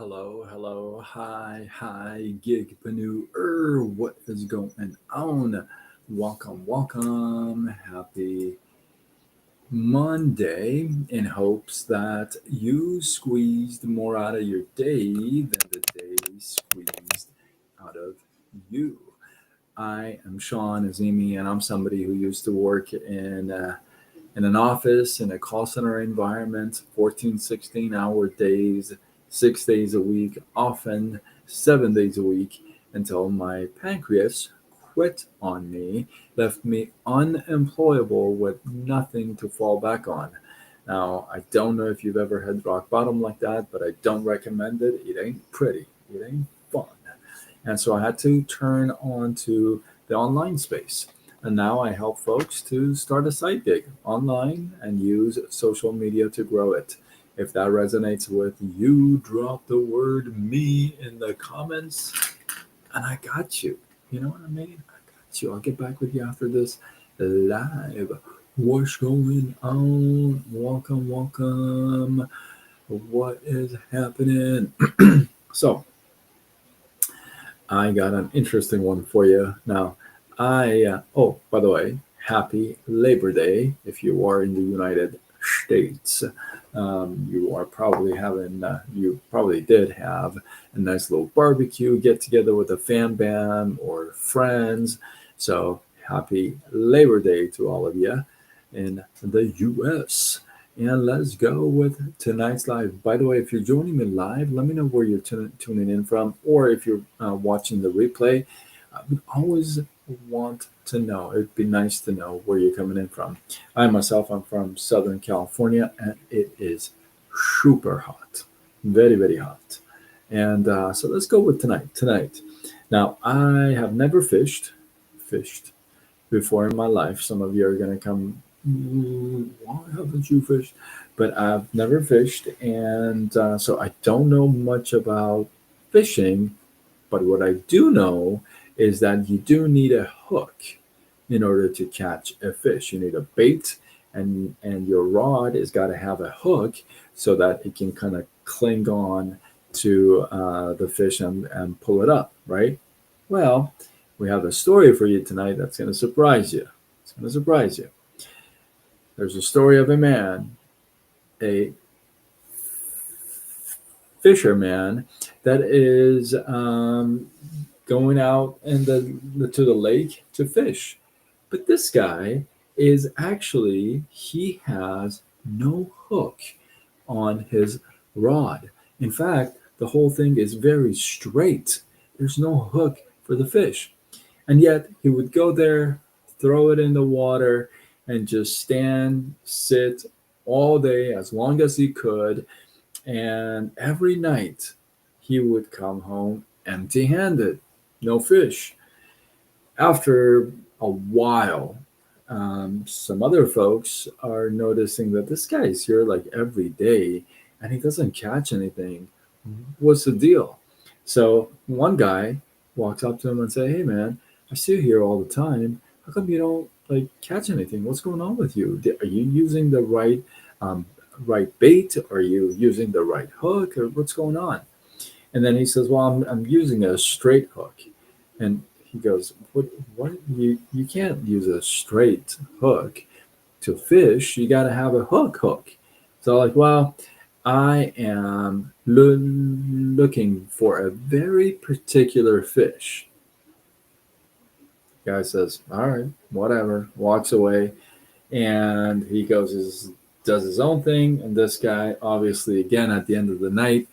Hello, hello, hi, gigpreneur. What is going on? Welcome. Happy Monday in hopes that you squeezed more out of your day than the day squeezed out of you. I am Sean Azimi, and I'm somebody who used to work in an office in a call center environment, 14, 16-hour days, 6 days a week, often 7 days a week, until my pancreas quit on me, left me unemployable with nothing to fall back on. Now, I don't know if you've ever had rock bottom like that, but I don't recommend it. It ain't pretty, it ain't fun. And so I had to turn on to the online space. And now I help folks to start a side gig online and use social media to grow it. If that resonates with you, drop the word me in the comments and I got you. You know what I mean? I got you. I'll get back with you after this live. What's going on? Welcome. What is happening? So, I got an interesting one for you. Now, oh, by the way, happy Labor Day if you are in the United States. You probably did have a nice little barbecue, get together with a fan band or friends. So, happy Labor Day to all of you in the US. And let's go with tonight's live. By the way, if you're joining me live, let me know where you're tuning in from, or if you're watching the replay. I would always want to know. It'd be nice to know where you're coming in from. I'm from Southern California, and it is super hot, very, very hot. And so let's go with tonight. Now, I have never fished before in my life. Some of you are going to come, why haven't you fished? But I've never fished, and so I don't know much about fishing. But what I do know is that you do need a hook in order to catch a fish. You need a bait, and your rod has got to have a hook so that it can kind of cling on to the fish and pull it up, right? Well, we have a story for you tonight that's going to surprise you. It's going to surprise you. There's a story of a man, a fisherman, that is going out to the lake to fish. But this guy is actually, he has no hook on his rod. In fact, the whole thing is very straight. There's no hook for the fish. And yet he would go there, throw it in the water, and just stand, sit all day as long as he could. And every night he would come home empty handed, no fish. After a while, some other folks are noticing that this guy is here like every day and he doesn't catch anything. What's the deal? So one guy walks up to him and say, "Hey man, I see you here all the time. How come you don't like catch anything? What's going on with you? Are you using the um, right bait? Are you using the right hook? Or what's going on?" And then he says, "Well, I'm using a straight hook." And he goes, What? You can't use a straight hook to fish. You got to have a hook. So like, well, I am looking for a very particular fish. Guy says, "All right, whatever." Walks away, and he does his own thing. And this guy, obviously, again at the end of the night,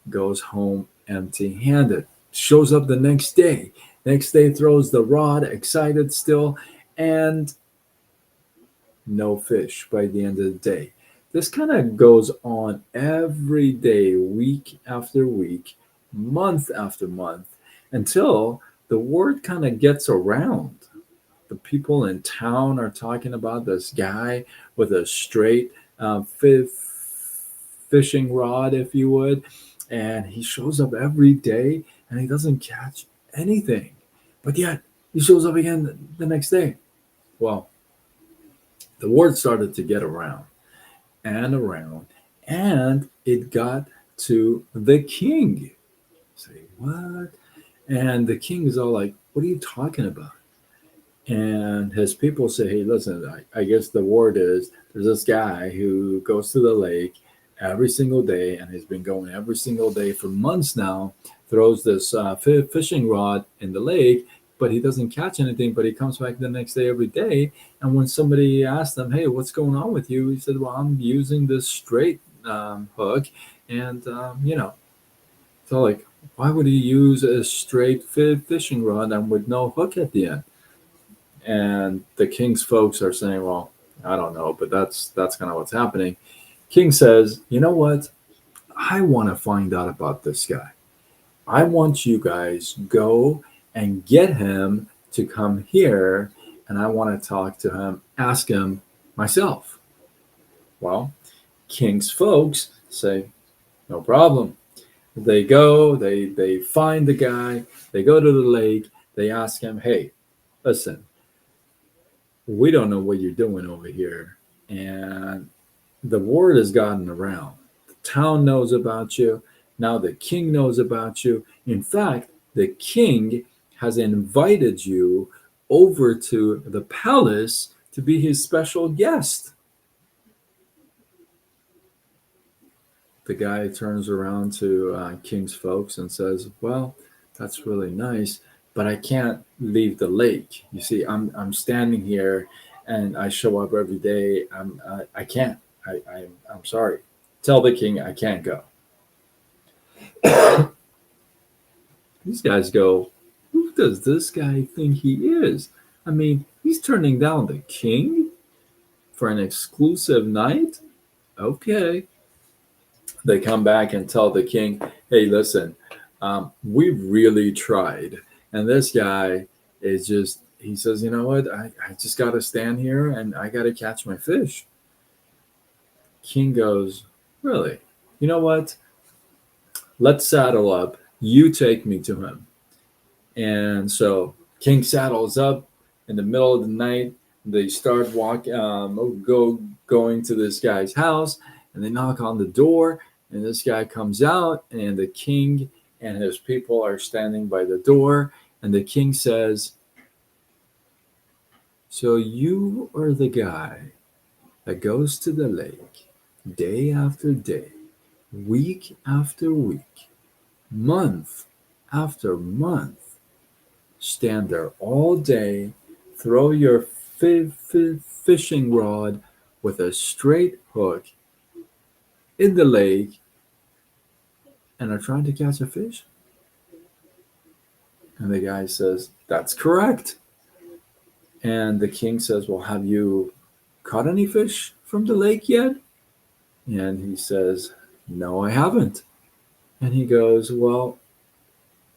goes home empty-handed. Shows up the next day. Next day, throws the rod, excited still, and no fish by the end of the day. This kind of goes on every day, week after week, month after month, until the word kind of gets around. The people in town are talking about this guy with a straight fishing rod, if you would, and he shows up every day and he doesn't catch anything. But yet, he shows up again the next day. Well, the word started to get around and around, and it got to the king. Say, what? And the king is all like, what are you talking about? And his people say, hey, listen, I guess the word is there's this guy who goes to the lake every single day and has been going every single day for months now, throws this fishing rod in the lake, but he doesn't catch anything, but he comes back the next day every day. And when somebody asks them, hey, what's going on with you? He said, well, I'm using this straight hook. And, so like, why would he use a straight fishing rod and with no hook at the end? And the king's folks are saying, well, I don't know, but that's kind of what's happening. King says, you know what? I want to find out about this guy. I want you guys go and get him to come here, and I want to talk to him, ask him myself. Well, king's folks say, no problem. They go, they find the guy, they go to the lake, they ask him, hey, listen, we don't know what you're doing over here. And the word has gotten around. The town knows about you. Now the king knows about you. In fact, the king has invited you over to the palace to be his special guest. The guy turns around to King's folks and says, well, that's really nice, but I can't leave the lake. You see, I'm standing here and I show up every day. I can't. I'm sorry. Tell the king I can't go. These guys go, who does this guy think he is? I mean, he's turning down the king for an exclusive night? Okay. They come back and tell the king, hey, listen, we really tried. And this guy is just, he says, you know what? I just got to stand here and I got to catch my fish. King goes, really? You know what? Let's saddle up. You take me to him. And so King saddles up in the middle of the night. They start going to this guy's house, and they knock on the door. And this guy comes out, and the king and his people are standing by the door. And the king says, so you are the guy that goes to the lake day after day, week after week, month after month, stand there all day, throw your fishing rod with a straight hook in the lake, and are trying to catch a fish? And the guy says, that's correct. And the king says, well, have you caught any fish from the lake yet? And he says, no, I haven't. And he goes, well,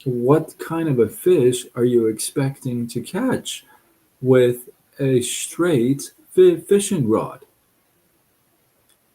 what kind of a fish are you expecting to catch with a straight fishing rod?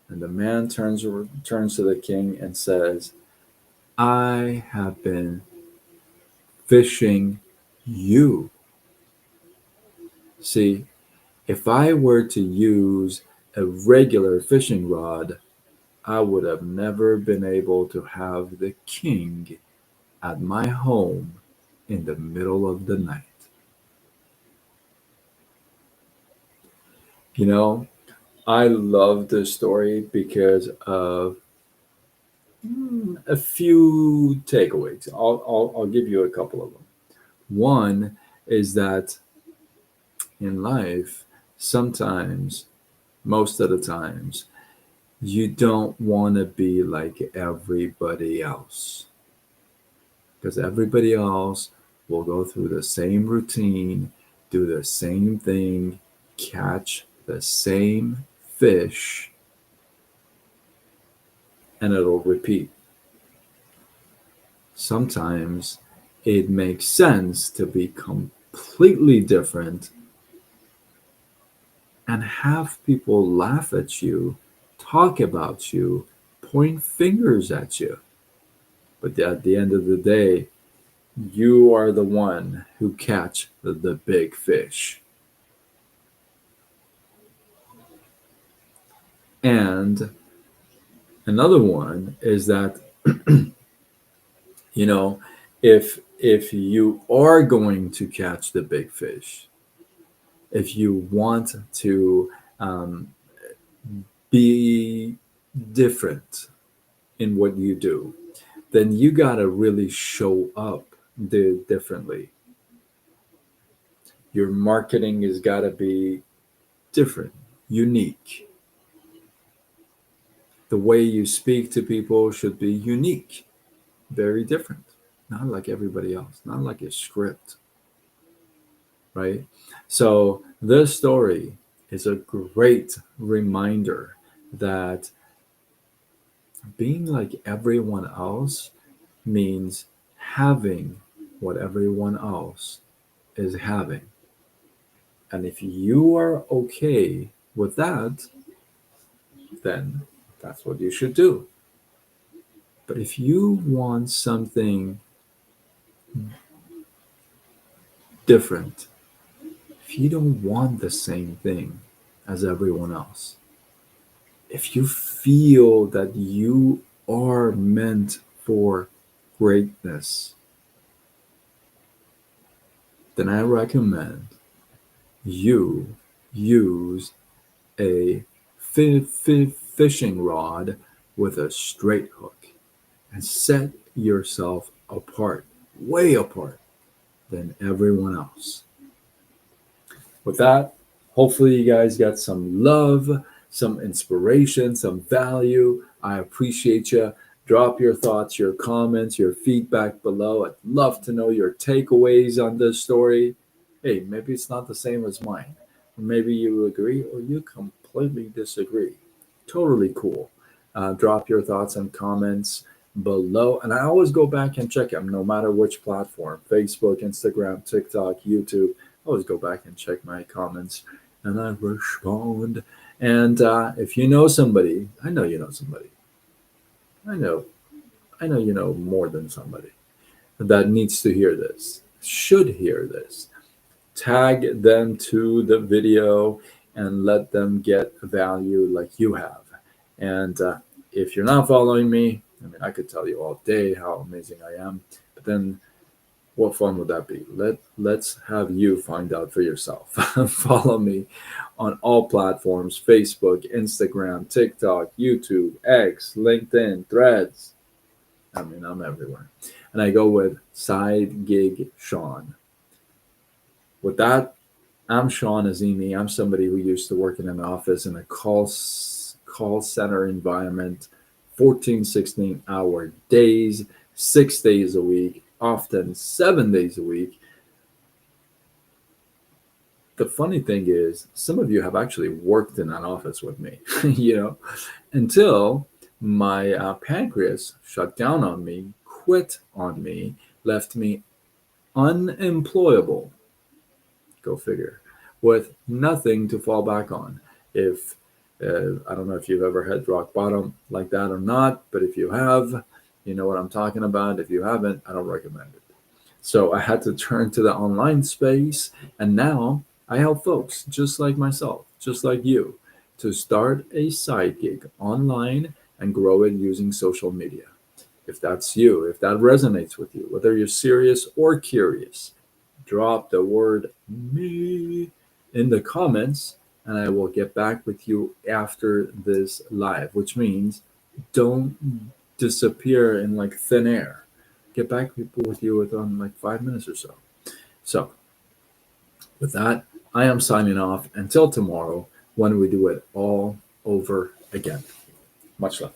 And the man turns to the king and says, I have been fishing you. See, if I were to use a regular fishing rod, I would have never been able to have the king at my home in the middle of the night. You know, I love this story because of a few takeaways. I'll give you a couple of them. One is that in life, sometimes, most of the times, you don't want to be like everybody else, because everybody else will go through the same routine, do the same thing, catch the same fish, and it'll repeat. Sometimes it makes sense to be completely different and have people laugh at you, talk about you, point fingers at you. But at the end of the day, you are the one who catch the big fish. And another one is that You know, if you are going to catch the big fish, if you want to um, be different in what you do, then you gotta really show up differently. Your marketing has got to be different, unique. The way you speak to people should be unique, very different, not like everybody else, not like a script, right? So, this story is a great reminder that being like everyone else means having what everyone else is having. And if you are okay with that, then that's what you should do. But if you want something different, if you don't want the same thing as everyone else, if you feel that you are meant for greatness, then I recommend you use a fishing rod with a straight hook and set yourself apart, way apart than everyone else. With that, hopefully you guys got some love, some inspiration, some value. I appreciate you. Drop your thoughts, your comments, your feedback below. I'd love to know your takeaways on this story. Hey, maybe it's not the same as mine. Or maybe you agree or you completely disagree. Totally cool. Drop your thoughts and comments below. And I always go back and check them no matter which platform: Facebook, Instagram, TikTok, YouTube. Always go back and check my comments and I respond. And if you know somebody, I know you know somebody. I know, I know you know more than somebody that needs to hear this, should hear this. Tag them to the video and let them get value like you have. And if you're not following me, I mean, I could tell you all day how amazing I am, but then what fun would that be? Let's have you find out for yourself. Follow me on all platforms: Facebook, Instagram, TikTok, YouTube, X, LinkedIn, Threads. I mean, I'm everywhere. And I go with Side Gig Sean. With that, I'm Sean Azimi. I'm somebody who used to work in an office in a call center environment, 14, 16-hour days, 6 days a week, often 7 days a week. The funny thing is, some of you have actually worked in an office with me, until my pancreas shut down on me, quit on me, left me unemployable. Go figure. With nothing to fall back on. If I don't know if you've ever hit rock bottom like that or not, but if you have, you know what I'm talking about. If you haven't, I don't recommend it. So I had to turn to the online space, and now I help folks just like myself, just like you, to start a side gig online and grow it using social media. If that's you, if that resonates with you, whether you're serious or curious, drop the word me in the comments and I will get back with you after this live, which means don't disappear in like thin air. Get back with you within like 5 minutes or so. So, with that, I am signing off until tomorrow when we do it all over again. Much love.